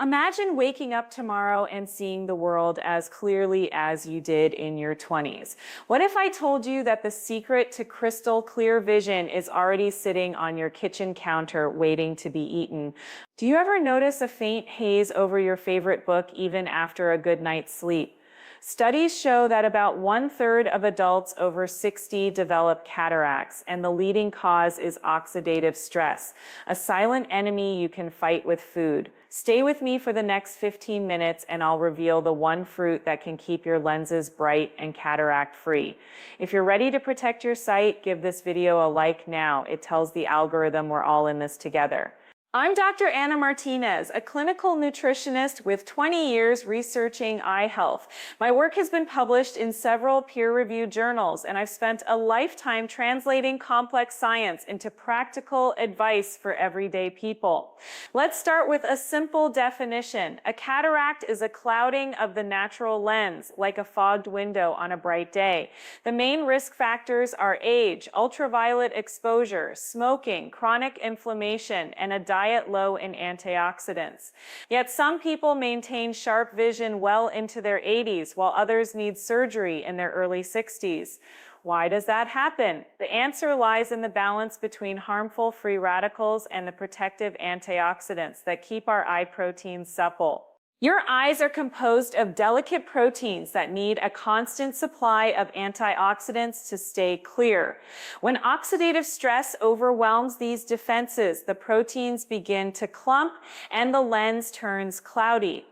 Imagine waking up tomorrow and seeing the world as clearly as you did in your 20s. What if I told you that the secret to crystal clear vision is already sitting on your kitchen counter waiting to be eaten? Do you ever notice a faint haze over your favorite book even after a good night's sleep? Studies show that about 1/3 of adults over 60 develop cataracts, and the leading cause is oxidative stress, a silent enemy you can fight with food. Stay with me for the next 15 minutes and I'll reveal the one fruit that can keep your lenses bright and cataract free. If you're ready to protect your sight, give this video a like now. It tells the algorithm we're all in this together. I'm Dr. Anna Martinez, a clinical nutritionist with 20 years researching eye health. My work has been published in several peer-reviewed journals, and I've spent a lifetime translating complex science into practical advice for everyday people. Let's start with a simple definition. A cataract is a clouding of the natural lens, like a fogged window on a bright day. The main risk factors are age, ultraviolet exposure, smoking, chronic inflammation, and a diet low in antioxidants. Yet some people maintain sharp vision well into their 80s, while others need surgery in their early 60s. Why does that happen? The answer lies in the balance between harmful free radicals and the protective antioxidants that keep our eye proteins supple. Your eyes are composed of delicate proteins that need a constant supply of antioxidants to stay clear. When oxidative stress overwhelms these defenses, the proteins begin to clump and the lens turns cloudy.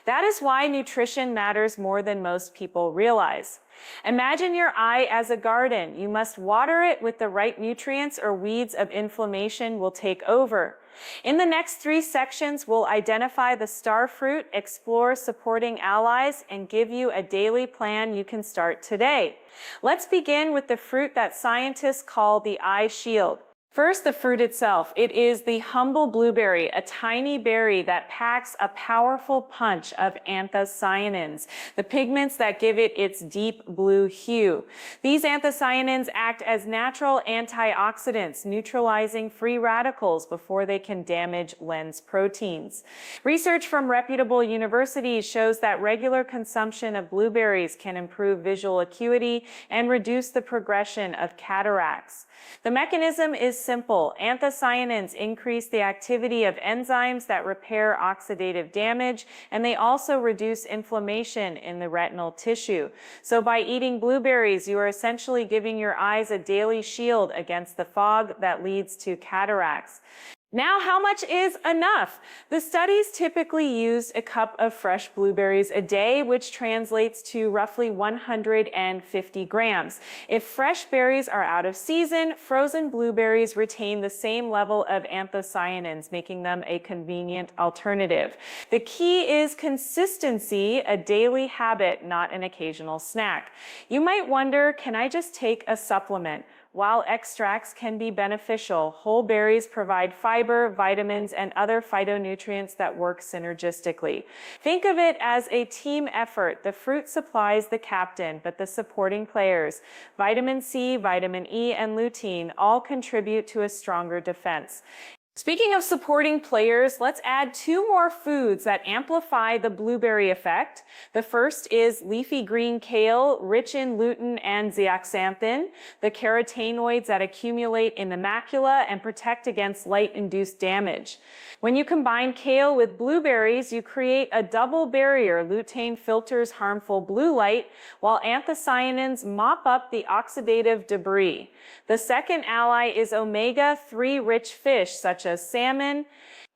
That is why nutrition matters more than most people realize. Imagine your eye as a garden. You must water it with the right nutrients or weeds of inflammation will take over. In the next 3 sections, we'll identify the star fruit, explore supporting allies, and give you a daily plan you can start today. Let's begin with the fruit that scientists call the eye shield. First, the fruit itself. It is the humble blueberry, a tiny berry that packs a powerful punch of anthocyanins, the pigments that give it its deep blue hue. These anthocyanins act as natural antioxidants, neutralizing free radicals before they can damage lens proteins. Research from reputable universities shows that regular consumption of blueberries can improve visual acuity and reduce the progression of cataracts. The mechanism is simple. Anthocyanins increase the activity of enzymes that repair oxidative damage, and they also reduce inflammation in the retinal tissue. So by eating blueberries, you are essentially giving your eyes a daily shield against the fog that leads to cataracts. Now, how much is enough? The studies typically used a cup of fresh blueberries a day, which translates to roughly 150 grams. If fresh berries are out of season, frozen blueberries retain the same level of anthocyanins, making them a convenient alternative. The key is consistency, a daily habit, not an occasional snack. You might wonder, can I just take a supplement? While extracts can be beneficial, whole berries provide fiber, vitamins, and other phytonutrients that work synergistically. Think of it as a team effort. The fruit supplies the captain, but the supporting players, vitamin C, vitamin E, and lutein, all contribute to a stronger defense. Speaking of supporting players, let's add 2 more foods that amplify the blueberry effect. The first is leafy green kale, rich in lutein and zeaxanthin, the carotenoids that accumulate in the macula and protect against light-induced damage. When you combine kale with blueberries, you create a double barrier. Lutein filters harmful blue light, while anthocyanins mop up the oxidative debris. The second ally is omega-3 rich fish, such as salmon.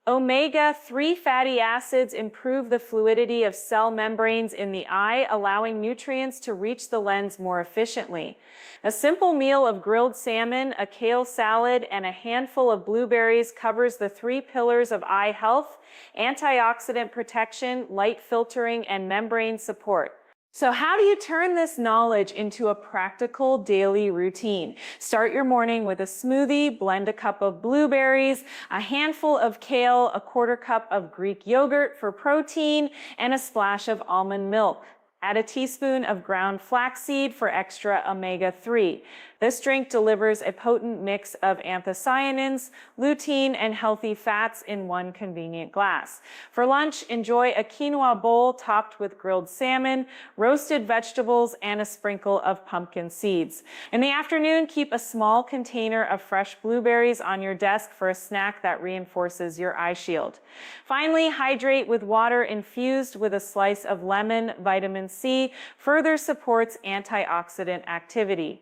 Omega-3 fatty acids improve the fluidity of cell membranes in the eye, allowing nutrients to reach the lens more efficiently. A simple meal of grilled salmon, a kale salad, and a handful of blueberries covers the 3 pillars of eye health: antioxidant protection, light filtering, and membrane support. So how do you turn this knowledge into a practical daily routine? Start your morning with a smoothie, blend a cup of blueberries, a handful of kale, a 1/4 cup of Greek yogurt for protein, and a splash of almond milk. Add a teaspoon of ground flaxseed for extra omega-3. This drink delivers a potent mix of anthocyanins, lutein, and healthy fats in one convenient glass. For lunch, enjoy a quinoa bowl topped with grilled salmon, roasted vegetables, and a sprinkle of pumpkin seeds. In the afternoon, keep a small container of fresh blueberries on your desk for a snack that reinforces your eye shield. Finally, hydrate with water infused with a slice of lemon. Vitamin C further supports antioxidant activity.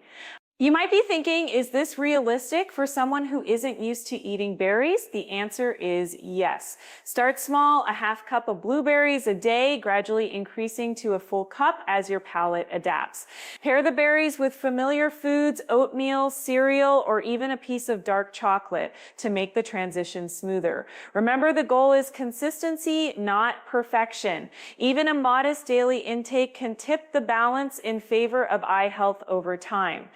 You might be thinking, is this realistic for someone who isn't used to eating berries? The answer is yes. Start small, a half cup of blueberries a day, gradually increasing to a full cup as your palate adapts. Pair the berries with familiar foods, oatmeal, cereal, or even a piece of dark chocolate to make the transition smoother. Remember, the goal is consistency, not perfection. Even a modest daily intake can tip the balance in favor of eye health over time.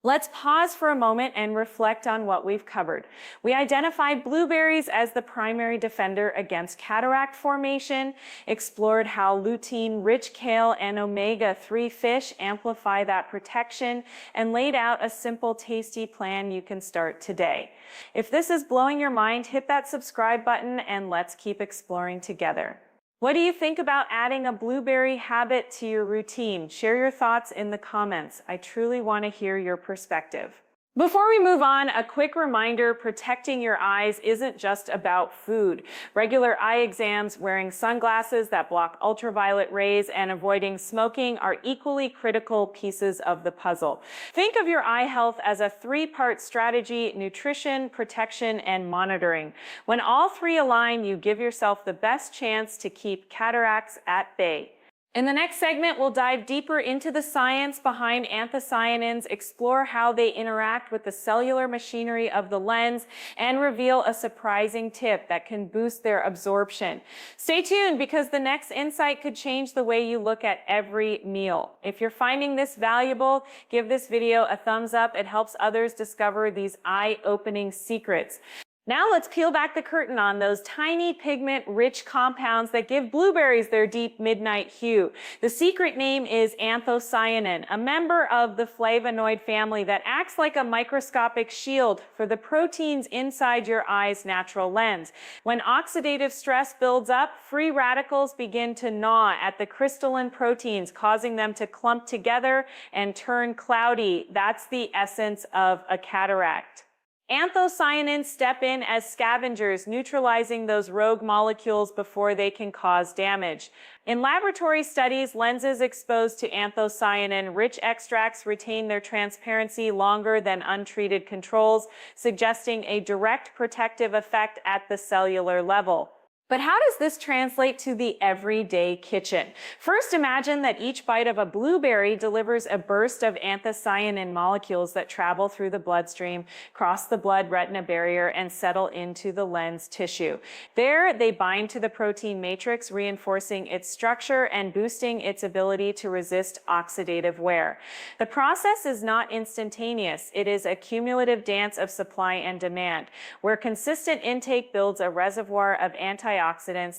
Let's pause for a moment and reflect on what we've covered. We identified blueberries as the primary defender against cataract formation, explored how lutein-rich kale and omega-3 fish amplify that protection, and laid out a simple, tasty plan you can start today. If this is blowing your mind, hit that subscribe button and let's keep exploring together. What do you think about adding a blueberry habit to your routine? Share your thoughts in the comments. I truly want to hear your perspective. Before we move on, a quick reminder, protecting your eyes isn't just about food. Regular eye exams, wearing sunglasses that block ultraviolet rays, and avoiding smoking are equally critical pieces of the puzzle. Think of your eye health as a three-part strategy: nutrition, protection, and monitoring. When all three align, you give yourself the best chance to keep cataracts at bay. In the next segment, we'll dive deeper into the science behind anthocyanins, explore how they interact with the cellular machinery of the lens, and reveal a surprising tip that can boost their absorption. Stay tuned, because the next insight could change the way you look at every meal. If you're finding this valuable, give this video a thumbs up. It helps others discover these eye-opening secrets. Now let's peel back the curtain on those tiny pigment-rich compounds that give blueberries their deep midnight hue. The secret name is anthocyanin, a member of the flavonoid family that acts like a microscopic shield for the proteins inside your eye's natural lens. When oxidative stress builds up, free radicals begin to gnaw at the crystalline proteins, causing them to clump together and turn cloudy. That's the essence of a cataract. Anthocyanins step in as scavengers, neutralizing those rogue molecules before they can cause damage. In laboratory studies, lenses exposed to anthocyanin-rich extracts retain their transparency longer than untreated controls, suggesting a direct protective effect at the cellular level. But how does this translate to the everyday kitchen? First, imagine that each bite of a blueberry delivers a burst of anthocyanin molecules that travel through the bloodstream, cross the blood-retina barrier, and settle into the lens tissue. There, they bind to the protein matrix, reinforcing its structure and boosting its ability to resist oxidative wear. The process is not instantaneous. It is a cumulative dance of supply and demand, where consistent intake builds a reservoir of antioxidants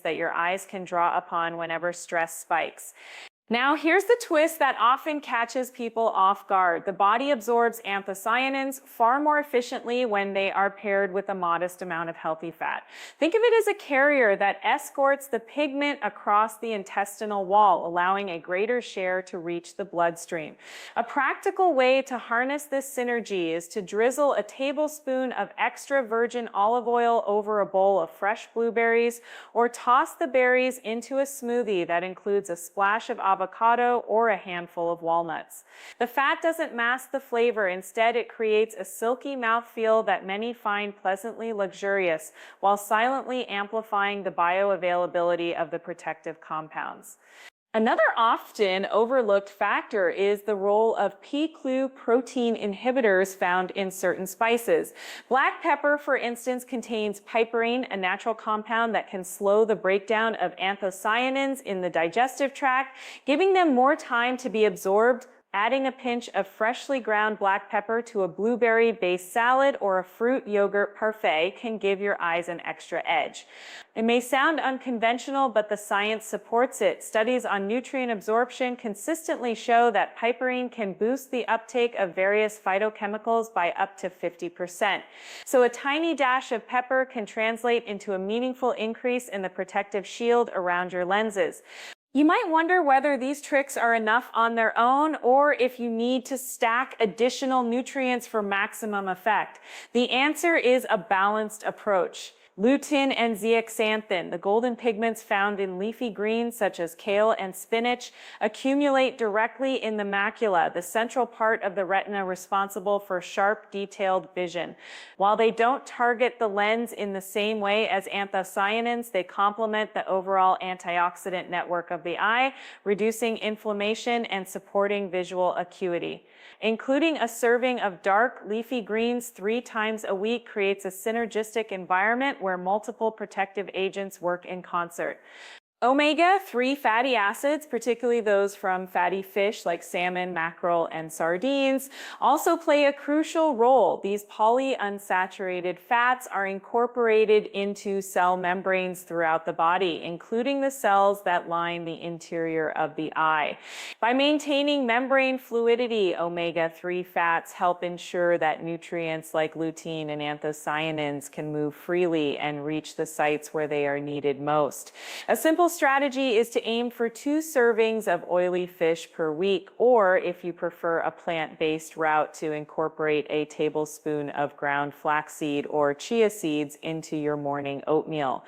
that your eyes can draw upon whenever stress spikes. Now, here's the twist that often catches people off guard. The body absorbs anthocyanins far more efficiently when they are paired with a modest amount of healthy fat. Think of it as a carrier that escorts the pigment across the intestinal wall, allowing a greater share to reach the bloodstream. A practical way to harness this synergy is to drizzle a tablespoon of extra virgin olive oil over a bowl of fresh blueberries, or toss the berries into a smoothie that includes a splash of avocado or a handful of walnuts. The fat doesn't mask the flavor. Instead, it creates a silky mouthfeel that many find pleasantly luxurious, while silently amplifying the bioavailability of the protective compounds. Another often overlooked factor is the role of P-Clu protein inhibitors found in certain spices. Black pepper, for instance, contains piperine, a natural compound that can slow the breakdown of anthocyanins in the digestive tract, giving them more time to be absorbed. Adding a pinch of freshly ground black pepper to a blueberry-based salad or a fruit yogurt parfait can give your eyes an extra edge. It may sound unconventional, but the science supports it. Studies on nutrient absorption consistently show that piperine can boost the uptake of various phytochemicals by up to 50%. So a tiny dash of pepper can translate into a meaningful increase in the protective shield around your lenses. You might wonder whether these tricks are enough on their own or if you need to stack additional nutrients for maximum effect. The answer is a balanced approach. Lutein and zeaxanthin, the golden pigments found in leafy greens such as kale and spinach, accumulate directly in the macula, the central part of the retina responsible for sharp, detailed vision. While they don't target the lens in the same way as anthocyanins, they complement the overall antioxidant network of the eye, reducing inflammation and supporting visual acuity. Including a serving of dark leafy greens 3 times a week creates a synergistic environment where multiple protective agents work in concert. Omega-3 fatty acids, particularly those from fatty fish like salmon, mackerel, and sardines, also play a crucial role. These polyunsaturated fats are incorporated into cell membranes throughout the body, including the cells that line the interior of the eye. By maintaining membrane fluidity, omega-3 fats help ensure that nutrients like lutein and anthocyanins can move freely and reach the sites where they are needed most. A simple strategy is to aim for 2 servings of oily fish per week, or if you prefer a plant-based route, to incorporate a tablespoon of ground flaxseed or chia seeds into your morning oatmeal.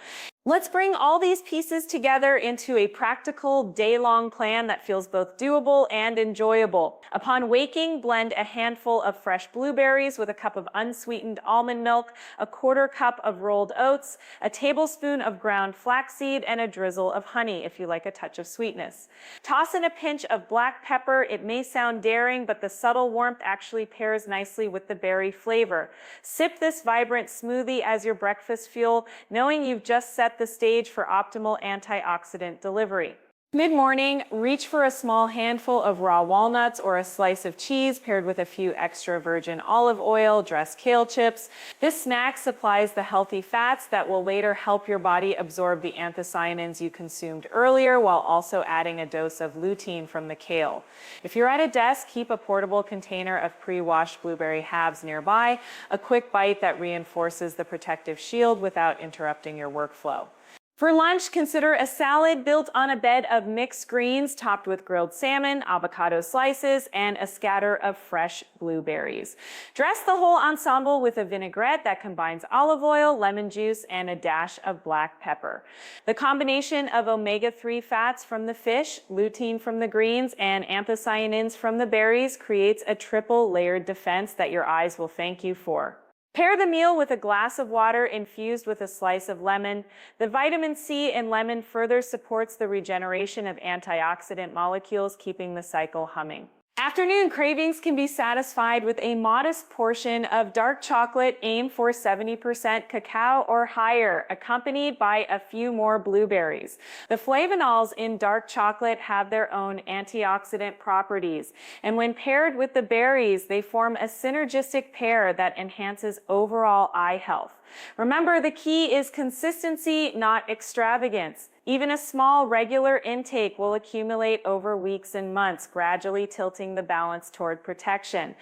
Let's bring all these pieces together into a practical day-long plan that feels both doable and enjoyable. Upon waking, blend a handful of fresh blueberries with a cup of unsweetened almond milk, a 1/4 cup of rolled oats, a tablespoon of ground flaxseed, and a drizzle of honey if you like a touch of sweetness. Toss in a pinch of black pepper. It may sound daring, but the subtle warmth actually pairs nicely with the berry flavor. Sip this vibrant smoothie as your breakfast fuel, knowing you've just set the stage for optimal antioxidant delivery. Mid-morning, reach for a small handful of raw walnuts or a slice of cheese paired with a few extra virgin olive oil, dressed kale chips. This snack supplies the healthy fats that will later help your body absorb the anthocyanins you consumed earlier, while also adding a dose of lutein from the kale. If you're at a desk, keep a portable container of pre-washed blueberry halves nearby, a quick bite that reinforces the protective shield without interrupting your workflow. For lunch, consider a salad built on a bed of mixed greens topped with grilled salmon, avocado slices, and a scatter of fresh blueberries. Dress the whole ensemble with a vinaigrette that combines olive oil, lemon juice, and a dash of black pepper. The combination of omega-3 fats from the fish, lutein from the greens, and anthocyanins from the berries creates a triple layered defense that your eyes will thank you for. Pair the meal with a glass of water infused with a slice of lemon. The vitamin C in lemon further supports the regeneration of antioxidant molecules, keeping the cycle humming. Afternoon cravings can be satisfied with a modest portion of dark chocolate. Aim for 70% cacao or higher, accompanied by a few more blueberries. The flavonols in dark chocolate have their own antioxidant properties, and when paired with the berries, they form a synergistic pair that enhances overall eye health. Remember, the key is consistency, not extravagance. Even a small, regular intake will accumulate over weeks and months, gradually tilting the balance toward protection.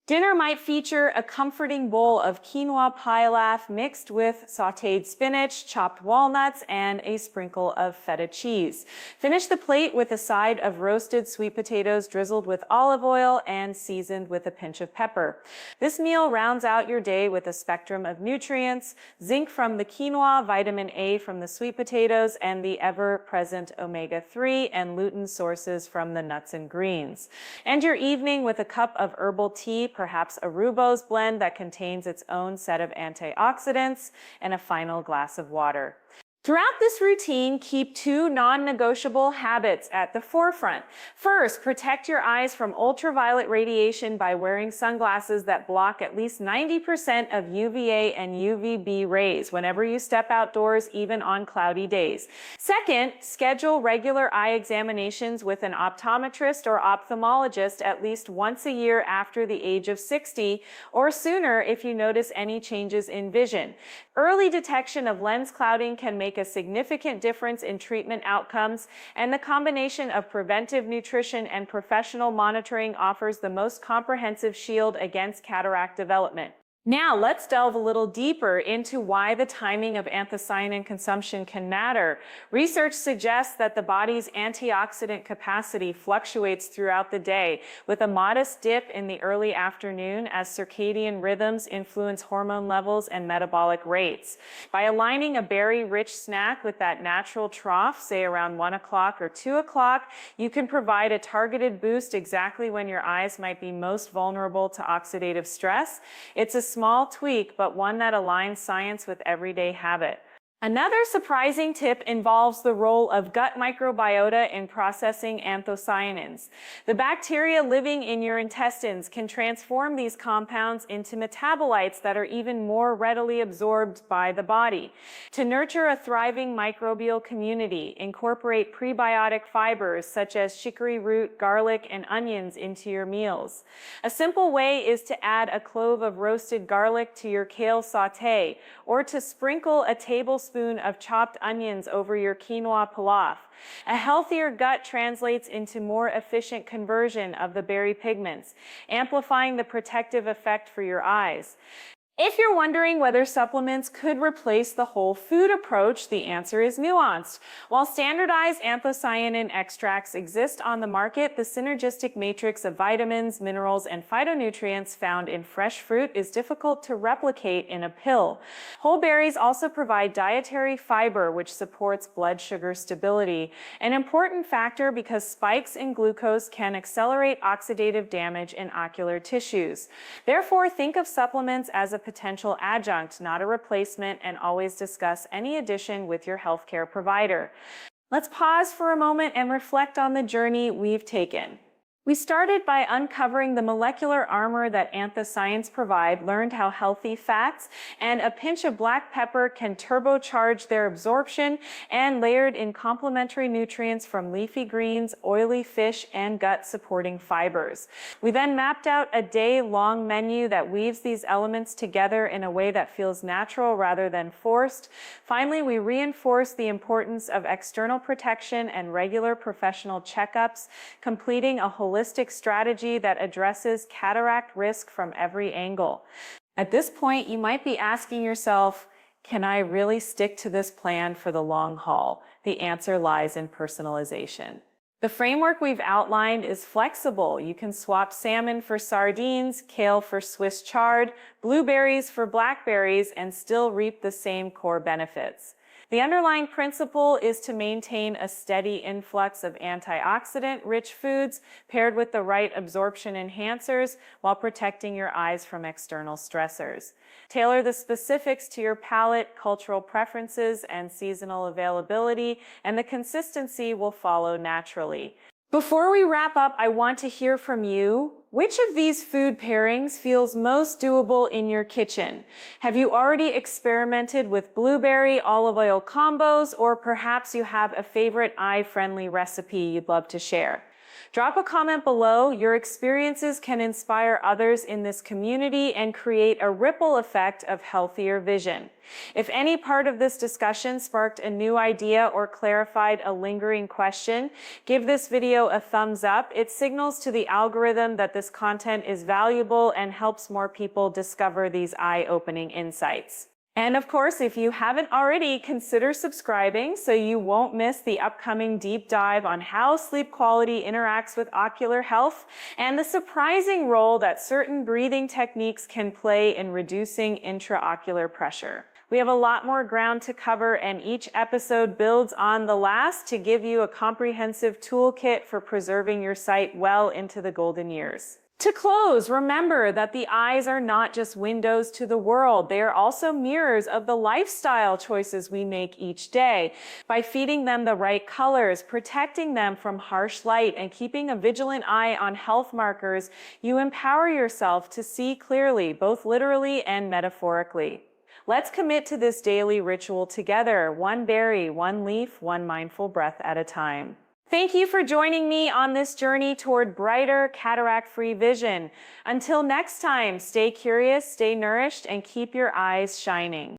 Dinner might feature a comforting bowl of quinoa pilaf mixed with sautéed spinach, chopped walnuts, and a sprinkle of feta cheese. Finish the plate with a side of roasted sweet potatoes drizzled with olive oil and seasoned with a pinch of pepper. This meal rounds out your day with a spectrum of nutrients: zinc from the quinoa, vitamin A from the sweet potatoes, and the ever-present omega-3 and lutein sources from the nuts and greens. End your evening with a cup of herbal tea, perhaps a rooibos blend that contains its own set of antioxidants, and a final glass of water. Throughout this routine, keep two non-negotiable habits at the forefront. First, protect your eyes from ultraviolet radiation by wearing sunglasses that block at least 90% of UVA and UVB rays whenever you step outdoors, even on cloudy days. Second, schedule regular eye examinations with an optometrist or ophthalmologist at least once a year after the age of 60 or sooner if you notice any changes in vision. Early detection of lens clouding can make a significant difference in treatment outcomes, and the combination of preventive nutrition and professional monitoring offers the most comprehensive shield against cataract development. Now, let's delve a little deeper into why the timing of anthocyanin consumption can matter. Research suggests that the body's antioxidant capacity fluctuates throughout the day, with a modest dip in the early afternoon as circadian rhythms influence hormone levels and metabolic rates. By aligning a berry-rich snack with that natural trough, say around 1 o'clock or 2 o'clock, you can provide a targeted boost exactly when your eyes might be most vulnerable to oxidative stress. It's a small tweak, but one that aligns science with everyday habit. Another surprising tip involves the role of gut microbiota in processing anthocyanins. The bacteria living in your intestines can transform these compounds into metabolites that are even more readily absorbed by the body. To nurture a thriving microbial community, incorporate prebiotic fibers such as chicory root, garlic, and onions into your meals. A simple way is to add a clove of roasted garlic to your kale sauté, or to sprinkle a tablespoon of chopped onions over your quinoa pilaf. A healthier gut translates into more efficient conversion of the berry pigments, amplifying the protective effect for your eyes. If you're wondering whether supplements could replace the whole food approach, the answer is nuanced. While standardized anthocyanin extracts exist on the market, the synergistic matrix of vitamins, minerals, and phytonutrients found in fresh fruit is difficult to replicate in a pill. Whole berries also provide dietary fiber, which supports blood sugar stability, an important factor because spikes in glucose can accelerate oxidative damage in ocular tissues. Therefore, think of supplements as a potential adjunct, not a replacement, and always discuss any addition with your healthcare provider. Let's pause for a moment and reflect on the journey we've taken. We started by uncovering the molecular armor that anthocyanins provide, learned how healthy fats and a pinch of black pepper can turbocharge their absorption, and layered in complementary nutrients from leafy greens, oily fish, and gut-supporting fibers. We then mapped out a day-long menu that weaves these elements together in a way that feels natural rather than forced. Finally, we reinforced the importance of external protection and regular professional checkups, completing a holistic strategy that addresses cataract risk from every angle. At this point, you might be asking yourself, can I really stick to this plan for the long haul? The answer lies in personalization. The framework we've outlined is flexible. You can swap salmon for sardines, kale for Swiss chard, blueberries for blackberries, and still reap the same core benefits. The underlying principle is to maintain a steady influx of antioxidant-rich foods paired with the right absorption enhancers while protecting your eyes from external stressors. Tailor the specifics to your palate, cultural preferences, and seasonal availability, and the consistency will follow naturally. Before we wrap up, I want to hear from you. Which of these food pairings feels most doable in your kitchen? Have you already experimented with blueberry olive oil combos, or perhaps you have a favorite eye-friendly recipe you'd love to share? Drop a comment below. Your experiences can inspire others in this community and create a ripple effect of healthier vision. If any part of this discussion sparked a new idea or clarified a lingering question, give this video a thumbs up. It signals to the algorithm that this content is valuable and helps more people discover these eye-opening insights. And of course, if you haven't already, consider subscribing so you won't miss the upcoming deep dive on how sleep quality interacts with ocular health and the surprising role that certain breathing techniques can play in reducing intraocular pressure. We have a lot more ground to cover, and each episode builds on the last to give you a comprehensive toolkit for preserving your sight well into the golden years. To close, remember that the eyes are not just windows to the world. They are also mirrors of the lifestyle choices we make each day. By feeding them the right colors, protecting them from harsh light, and keeping a vigilant eye on health markers, you empower yourself to see clearly, both literally and metaphorically. Let's commit to this daily ritual together, one berry, one leaf, one mindful breath at a time. Thank you for joining me on this journey toward brighter, cataract-free vision. Until next time, stay curious, stay nourished, and keep your eyes shining.